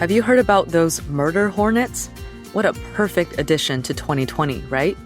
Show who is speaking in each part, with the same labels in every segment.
Speaker 1: Have you heard about those murder hornets? What a perfect addition to 2020, right?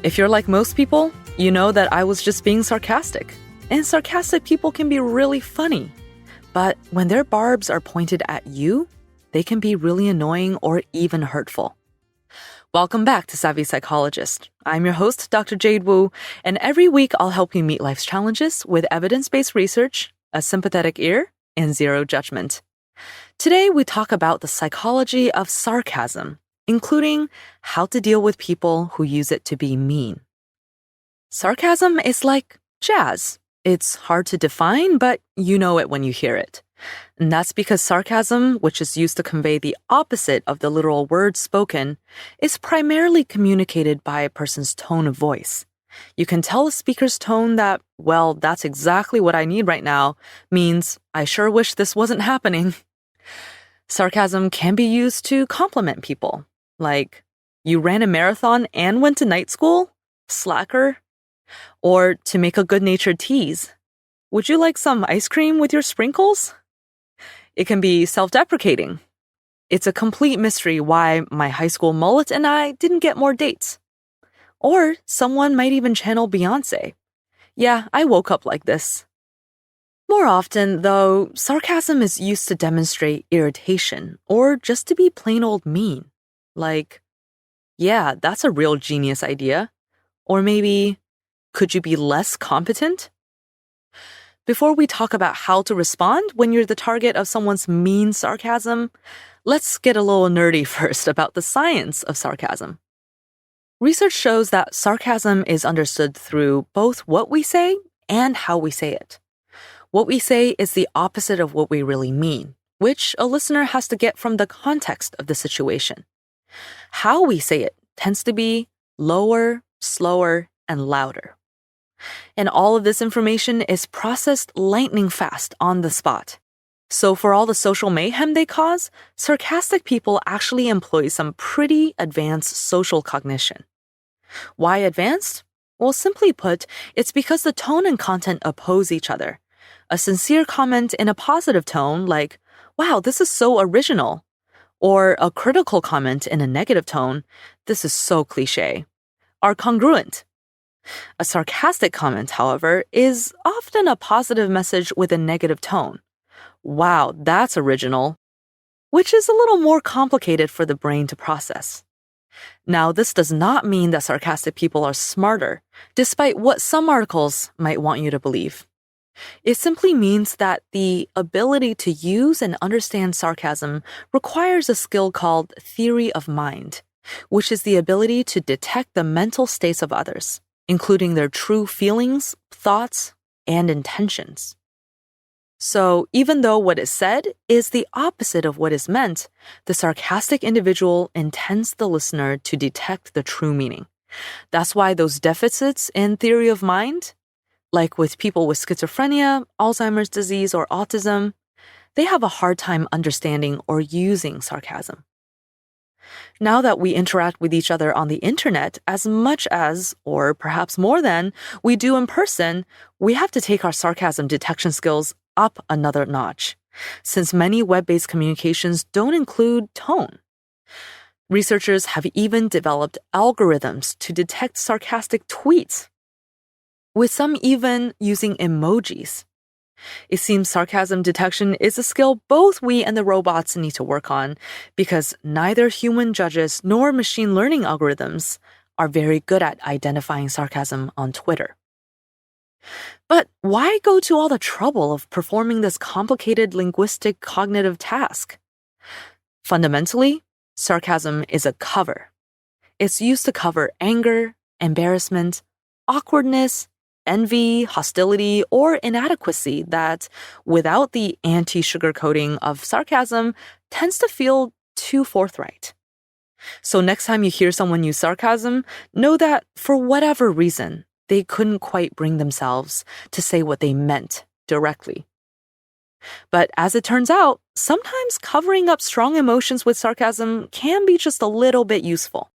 Speaker 1: If you're like most people, you know that I was just being sarcastic. And sarcastic people can be really funny. But when their barbs are pointed at you, they can be really annoying or even hurtful. Welcome back to Savvy Psychologist. I'm your host, Dr. Jade Wu, and every week I'll help you meet life's challenges with evidence-based research, a sympathetic ear, and zero judgment. Today we talk about the psychology of sarcasm, including how to deal with people who use it to be mean. Sarcasm is like jazz. It's hard to define, but you know it when you hear it. And that's because sarcasm, which is used to convey the opposite of the literal words spoken, is primarily communicated by a person's tone of voice. You can tell a speaker's tone that, well, that's exactly what I need right now, means I sure wish this wasn't happening. Sarcasm can be used to compliment people, like, you ran a marathon and went to night school? Slacker. Or to make a good-natured tease. Would you like some ice cream with your sprinkles? It can be self-deprecating. It's a complete mystery why my high school mullet and I didn't get more dates. Or someone might even channel Beyoncé. Yeah, I woke up like this. More often, though, sarcasm is used to demonstrate irritation or just to be plain old mean. Like, yeah, that's a real genius idea. Or maybe, could you be less competent? Before we talk about how to respond when you're the target of someone's mean sarcasm, let's get a little nerdy first about the science of sarcasm. Research shows that sarcasm is understood through both what we say and how we say it. What we say is the opposite of what we really mean, which a listener has to get from the context of the situation. How we say it tends to be lower, slower, and louder. And all of this information is processed lightning fast on the spot. So for all the social mayhem they cause, sarcastic people actually employ some pretty advanced social cognition. Why advanced? Well, simply put, it's because the tone and content oppose each other. A sincere comment in a positive tone, like, wow, this is so original, or a critical comment in a negative tone, this is so cliche, are congruent. A sarcastic comment, however, is often a positive message with a negative tone. Wow, that's original, which is a little more complicated for the brain to process. Now, this does not mean that sarcastic people are smarter, despite what some articles might want you to believe. It simply means that the ability to use and understand sarcasm requires a skill called theory of mind, which is the ability to detect the mental states of others, including their true feelings, thoughts, and intentions. So, even though what is said is the opposite of what is meant, the sarcastic individual intends the listener to detect the true meaning. That's why those deficits in theory of mind, like with people with schizophrenia, Alzheimer's disease, or autism, they have a hard time understanding or using sarcasm. Now that we interact with each other on the internet as much as, or perhaps more than, we do in person, we have to take our sarcasm detection skills up another notch, since many web-based communications don't include tone. Researchers have even developed algorithms to detect sarcastic tweets, with some even using emojis. It seems sarcasm detection is a skill both we and the robots need to work on because neither human judges nor machine learning algorithms are very good at identifying sarcasm on Twitter. But why go to all the trouble of performing this complicated linguistic cognitive task? Fundamentally, sarcasm is a cover. It's used to cover anger, embarrassment, awkwardness, envy, hostility, or inadequacy that, without the anti-sugarcoating of sarcasm, tends to feel too forthright. So next time you hear someone use sarcasm, know that for whatever reason, they couldn't quite bring themselves to say what they meant directly. But as it turns out, sometimes covering up strong emotions with sarcasm can be just a little bit useful.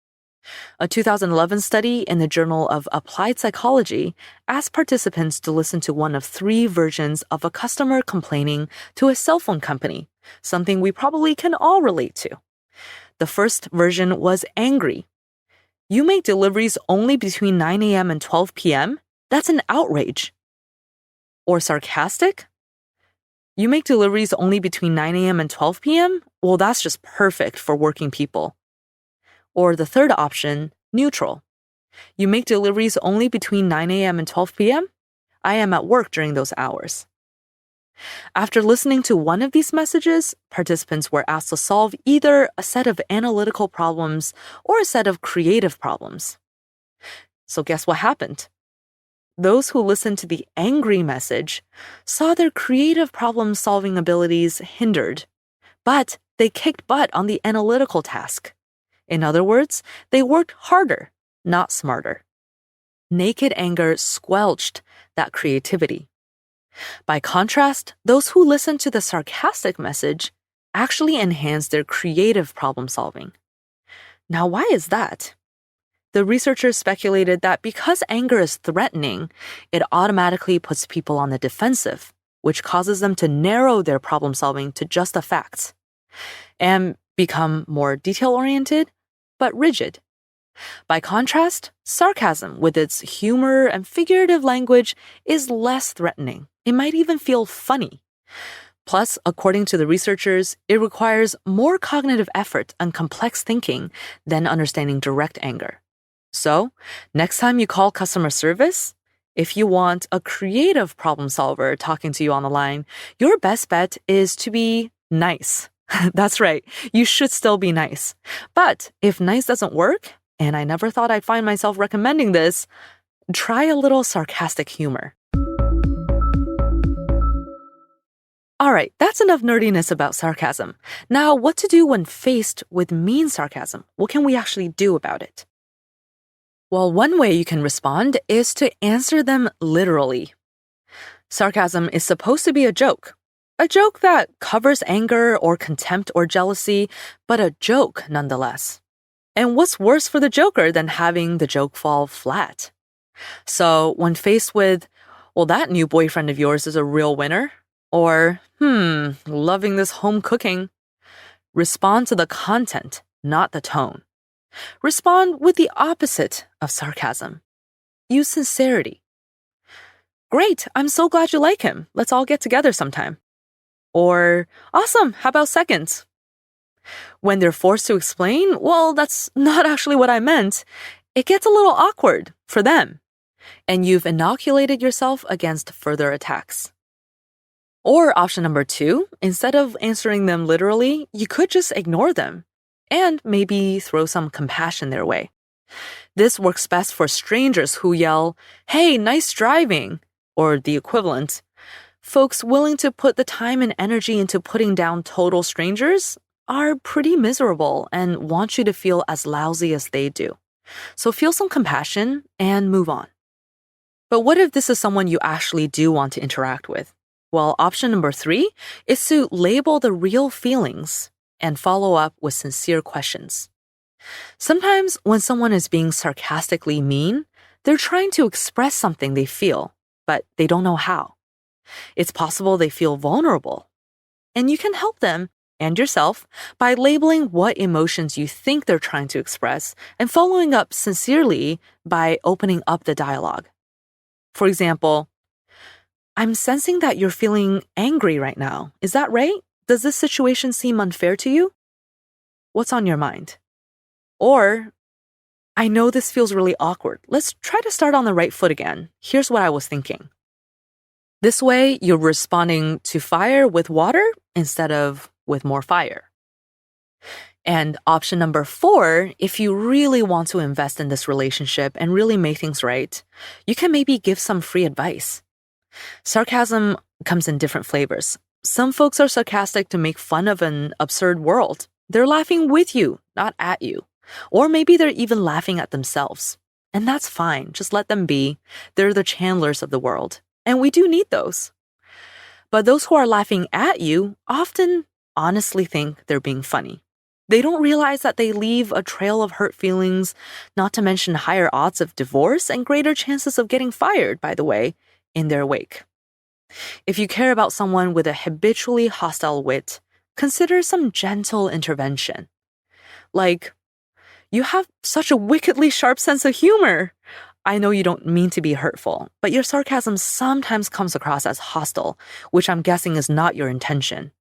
Speaker 1: A 2011 study in the Journal of Applied Psychology asked participants to listen to one of three versions of a customer complaining to a cell phone company, something we probably can all relate to. The first version was angry. You make deliveries only between 9 a.m. and 12 p.m.? That's an outrage. Or sarcastic? You make deliveries only between 9 a.m. and 12 p.m.? Well, that's just perfect for working people. Or the third option, neutral. You make deliveries only between 9 a.m. and 12 p.m.? I am at work during those hours. After listening to one of these messages, participants were asked to solve either a set of analytical problems or a set of creative problems. So guess what happened? Those who listened to the angry message saw their creative problem-solving abilities hindered, but they kicked butt on the analytical task. In other words, they worked harder, not smarter. Naked anger squelched that creativity. By contrast, those who listened to the sarcastic message actually enhanced their creative problem-solving. Now, why is that? The researchers speculated that because anger is threatening, it automatically puts people on the defensive, which causes them to narrow their problem-solving to just the facts and become more detail-oriented, but rigid. By contrast, sarcasm, with its humor and figurative language, is less threatening. It might even feel funny. Plus, according to the researchers, it requires more cognitive effort and complex thinking than understanding direct anger. So, next time you call customer service, if you want a creative problem solver talking to you on the line, your best bet is to be nice. That's right, you should still be nice. But if nice doesn't work, and I never thought I'd find myself recommending this, try a little sarcastic humor. All right, that's enough nerdiness about sarcasm. Now, what to do when faced with mean sarcasm? What can we actually do about it? Well, one way you can respond is to answer them literally. Sarcasm is supposed to be a joke that covers anger or contempt or jealousy, but a joke nonetheless. And what's worse for the joker than having the joke fall flat? So when faced with, well, that new boyfriend of yours is a real winner, or, loving this home cooking, respond to the content, not the tone. Respond with the opposite of sarcasm. Use sincerity. Great, I'm so glad you like him. Let's all get together sometime. Or, awesome, how about seconds? When they're forced to explain, well, that's not actually what I meant. It gets a little awkward for them. And you've inoculated yourself against further attacks. Or option number 2, instead of answering them literally, you could just ignore them and maybe throw some compassion their way. This works best for strangers who yell, "Hey, nice driving," or the equivalent. Folks willing to put the time and energy into putting down total strangers are pretty miserable and want you to feel as lousy as they do. So feel some compassion and move on. But what if this is someone you actually do want to interact with? Well, option number 3 is to label the real feelings and follow up with sincere questions. Sometimes when someone is being sarcastically mean, they're trying to express something they feel, but they don't know how. It's possible they feel vulnerable. And you can help them and yourself by labeling what emotions you think they're trying to express and following up sincerely by opening up the dialogue. For example, "I'm sensing that you're feeling angry right now. Is that right? Does this situation seem unfair to you? What's on your mind?" Or, "I know this feels really awkward. Let's try to start on the right foot again. Here's what I was thinking." This way, you're responding to fire with water instead of with more fire. And option number 4, if you really want to invest in this relationship and really make things right, you can maybe give some free advice. Sarcasm comes in different flavors. Some folks are sarcastic to make fun of an absurd world. They're laughing with you, not at you. Or maybe they're even laughing at themselves. And that's fine. Just let them be. They're the Chandlers of the world. And we do need those. But those who are laughing at you often honestly think they're being funny. They don't realize that they leave a trail of hurt feelings, not to mention higher odds of divorce and greater chances of getting fired, by the way, in their wake. If you care about someone with a habitually hostile wit, consider some gentle intervention. Like, you have such a wickedly sharp sense of humor. I know you don't mean to be hurtful, but your sarcasm sometimes comes across as hostile, which I'm guessing is not your intention.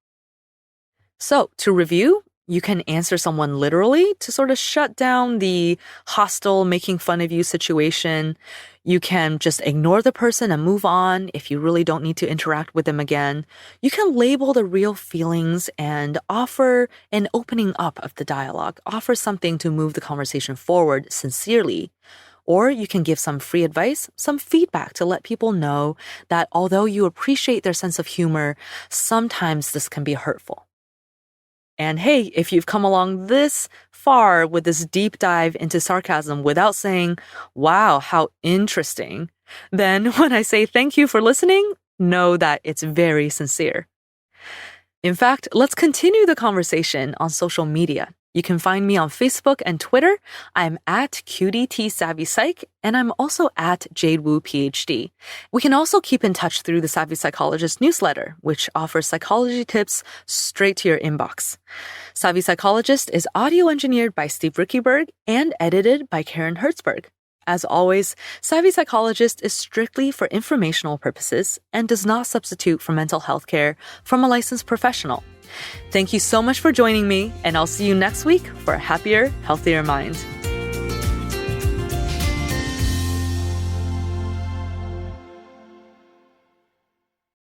Speaker 1: So, to review, you can answer someone literally to sort of shut down the hostile, making fun of you situation. You can just ignore the person and move on if you really don't need to interact with them again. You can label the real feelings and offer an opening up of the dialogue, offer something to move the conversation forward sincerely. Or you can give some free advice, some feedback to let people know that although you appreciate their sense of humor, sometimes this can be hurtful. And hey, if you've come along this far with this deep dive into sarcasm without saying, wow, how interesting, then when I say thank you for listening, know that it's very sincere. In fact, let's continue the conversation on social media. You can find me on Facebook and Twitter. I'm at QDTSavvyPsych, and I'm also at JadeWooPhD. We can also keep in touch through the Savvy Psychologist newsletter, which offers psychology tips straight to your inbox. Savvy Psychologist is audio engineered by Steve Rickyberg and edited by Karen Hertzberg. As always, Savvy Psychologist is strictly for informational purposes and does not substitute for mental health care from a licensed professional. Thank you so much for joining me, and I'll see you next week for a happier, healthier mind.